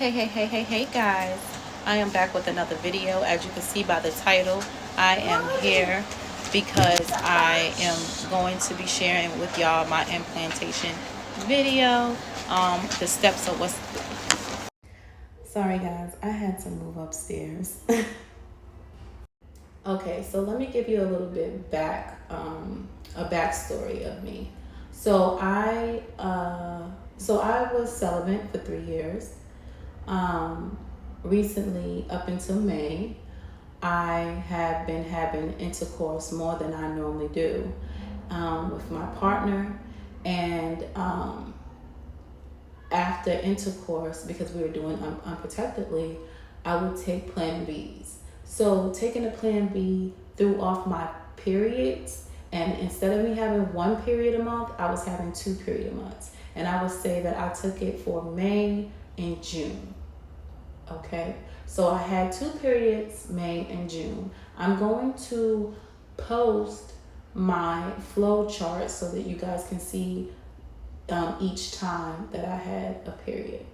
Hey guys, I am back with another video. As you can see by the title, I am here because I am going to be sharing with y'all my implantation video, the steps of what's... Sorry guys, I had to move upstairs. Okay, so let me give you a little bit back, a backstory of me. So I was celibate for 3 years. Recently, up until May, I have been having intercourse more than I normally do with my partner. And after intercourse, because we were doing unprotectedly, I would take Plan Bs. So taking a Plan B threw off my periods. And instead of me having one period a month, I was having 2 period months. And I would say that I took it for May and June. Okay, so I had 2 periods, May and June. I'm going to post my flow chart so that you guys can see each time that I had a period.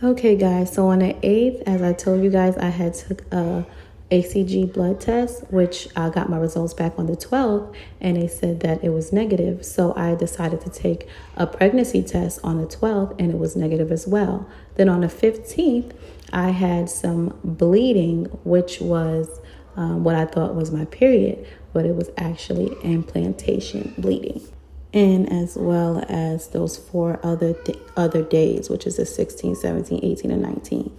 Okay guys, so on the 8th, as I told you guys, I had took a ACG blood test, which I got my results back on the 12th, and they said that it was negative. So I decided to take a pregnancy test on the 12th, and it was negative as well. Then on the 15th, I had some bleeding, which was what I thought was my period, but it was actually implantation bleeding. And as well as those 4 other days, which is the 16, 17, 18, and 19.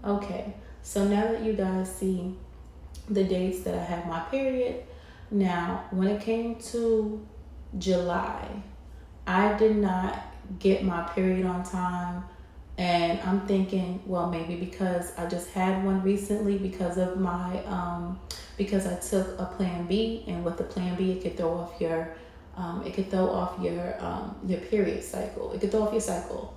Okay, so now that you guys see the dates that I had my period, now when it came to July, I did not get my period on time. And I'm thinking, well, maybe because I just had one recently because of my, because I took a Plan B, and with the Plan B, it could throw off your, your period cycle. It could throw off your cycle.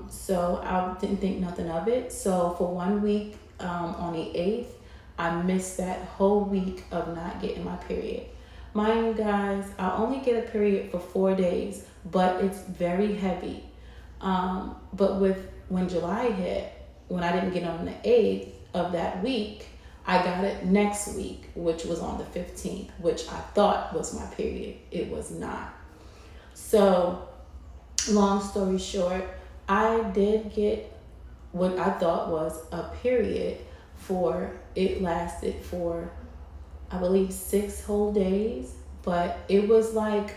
So I didn't think nothing of it. So for 1 week, on the 8th, I missed that whole week of not getting my period. Mind you guys, I only get a period for 4 days, but it's very heavy. But when July hit, when I didn't get on the 8th of that week, I got it next week, which was on the 15th, which I thought was my period. It was not. So long story short, I did get what I thought was a period it lasted for, I believe, 6 whole days, but it was like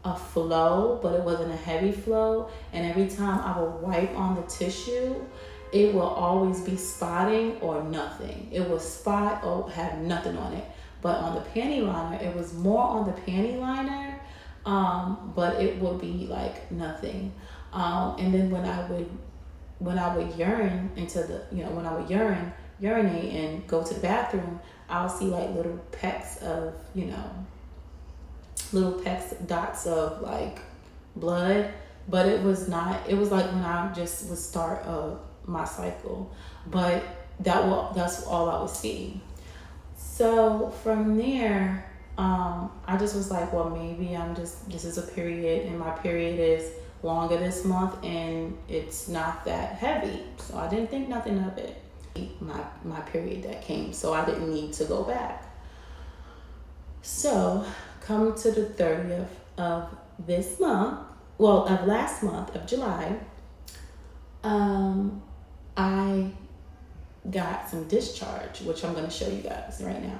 a flow, but it wasn't a heavy flow. And every time I would wipe on the tissue, it will always be spotting or nothing. It will spot or have nothing on it. But on the panty liner, it was more on the panty liner, but it would be like nothing. And then when I would urine into the, when I would urinate and go to the bathroom, I'll see like little pecks of, dots of like blood, but it was not, it was like when I just would start my cycle, but that's all I was seeing. So from there, I just was like, well, maybe this is a period, and my period is longer this month and it's not that heavy. So I didn't think nothing of it. My period that came, so I didn't need to go back. So come to the 30th of this month, of last month of July, I got some discharge, which I'm going to show you guys right now.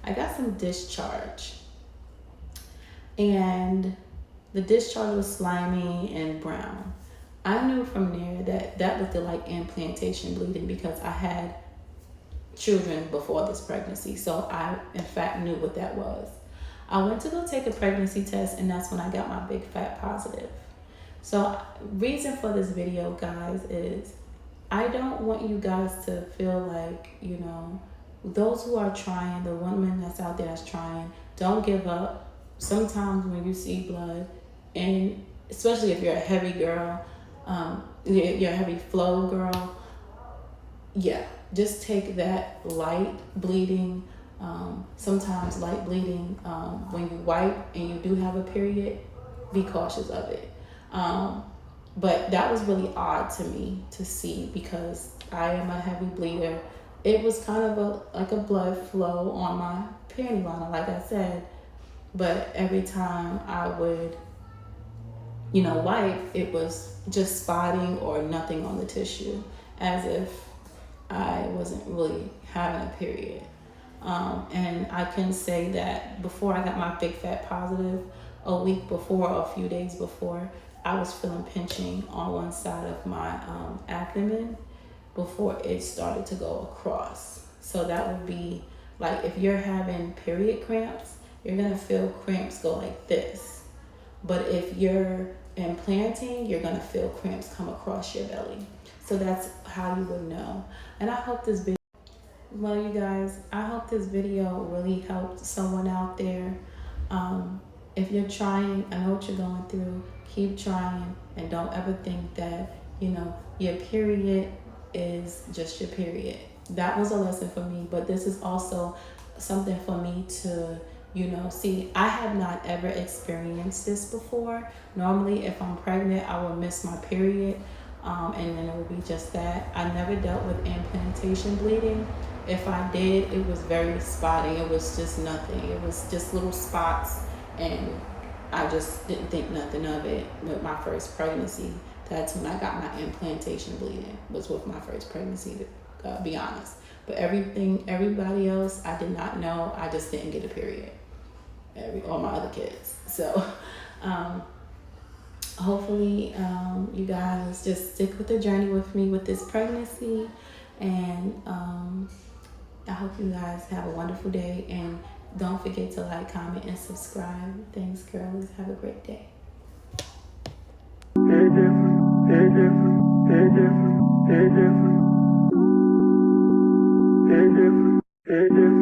I got some discharge, and the discharge was slimy and brown. I knew from there that looked like implantation bleeding because I had children before this pregnancy. So I, in fact, knew what that was. I went to go take a pregnancy test, and that's when I got my big fat positive. So reason for this video, guys, is I don't want you guys to feel like, those who are trying, the woman that's out there that's trying, don't give up. Sometimes when you see blood, and especially if you're a heavy girl, your heavy flow, girl, yeah, just take that light bleeding, sometimes light bleeding, when you wipe and you do have a period, be cautious of it. But that was really odd to me to see, because I am a heavy bleeder. It was kind of like a blood flow on my panty liner, like I said, but every time I would, wipe, it was just spotting or nothing on the tissue, as if I wasn't really having a period. And I can say that before I got my big fat positive, a week before, or a few days before, I was feeling pinching on one side of my abdomen before it started to go across. So that would be like, if you're having period cramps, you're gonna feel cramps go like this. But if you're implanting, you're gonna feel cramps come across your belly. So that's how you would know. And I hope this video, well, you guys, I hope this video really helped someone out there. If you're trying, I know what you're going through, keep trying, and don't ever think that, your period is just your period. That was a lesson for me, but this is also something for me to, see. I have not ever experienced this before. Normally, if I'm pregnant, I will miss my period, and then it would be just that. I never dealt with implantation bleeding. If I did, it was very spotty. It was just nothing. It was just little spots, and I just didn't think nothing of it. With my first pregnancy, that's when I got my implantation bleeding, was with my first pregnancy, to be honest. But everybody else, I did not know. I just didn't get a period. All my other kids. So hopefully you guys just stick with the journey with me with this pregnancy, and I hope you guys have a wonderful day, and don't forget to like, comment, and subscribe. Thanks, girls. Have a great day. It